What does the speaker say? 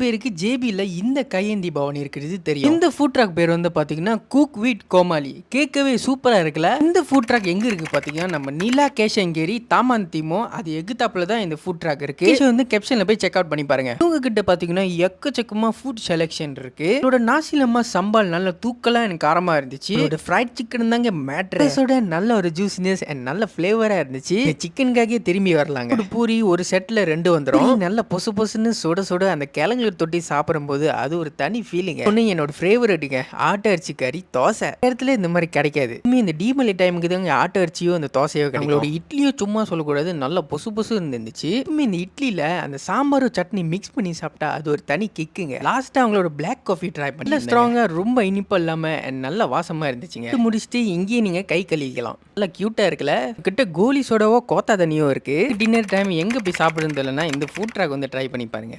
பேருக்கு ஜேபியில் இந்த கையேந்தி பவன் இருக்கிறது தெரியும். இந்த ஃபுட் ட்ராக் பேர் வந்து பார்த்தீங்கன்னா குக் வித் கோமாளி. கேட்கவே சூப்பராக இருக்குல்ல. இந்த ஃபுட் ட்ராக் எங்கே இருக்குது பார்த்தீங்கன்னா நம்ம நீலா கேஷங்கேரி தாமாந்திமோ அது எகுத்தாப்புல தான் இந்த ஃபுட் ட்ராக் இருக்கு. வந்து கேப்ஷனில் போய் செக் அவுட் பண்ணி பாருங்க. இவங்க கிட்ட பார்த்தீங்கன்னா எக்கச்சக்கமா ஃபுட் செலெக்ஷன் இருக்கு. இதோட நாசிலம்மா சம்பால் நல்ல தூக்கலாக எனக்கு காரமாக இருந்துச்சு. இதோட ஃப்ரைட் சிக்கன் தாங்க மேட்ரஸோட நல்ல ஒரு ஜூசினஸ் அண்ட் நல்ல ஃப்ளேவராக இருந்துச்சு. சிக்கனுக்காகவே திரும்பி வரலாங்க. ஒரு பூரி ஒரு செட்டில் 2 வந்துடும். நல்ல பொசு பொசுன்னு சுட சுட அந்த கிழங்கு தொட்டி சாப்பிடும்போது அது ஒரு தனி ஃபீலிங். ஒன்று என்னோட ஃபேவரட்டுங்க ஆட்டு அரிசி கறி தோசை. இடத்துல இந்த மாதிரி கிடைக்காது. இந்த டீமலி டைமுக்கு தாங்க ஆட்டு அரிசியோ அந்த தோசையோ கிடைக்கும். இட்லியோ சும்மா சொல்லக்கூடாது நல்ல பொசு பொசு இருந்துச்சு. இந்த இட்லியில அந்த சாம்பாரும் சட்னி மிக்ஸ் பண்ணி சாப்பிட்டா அது ஒரு தனி கிக்குங்க. லாஸ்டா அவங்களோட பிளாக் காஃபி ட்ரை பண்ணி ஸ்ட்ராங்கா ரொம்ப இனிப்பா இல்லாம நல்ல வாசமா இருந்துச்சுங்க. முடிச்சுட்டு இங்கேயே நீங்க கை கழுவிக்கலாம். நல்லா கியூட்டா இருக்குல்ல. கிட்ட கோலி சோடாவோ கோத்தா தண்ணியோ இருக்கு. டின்னர் டைம் எங்க போய் சாப்பிடுறது இல்லைன்னா இந்த ஃபுட் ட்ராக் வந்து ட்ரை பண்ணி பாருங்க.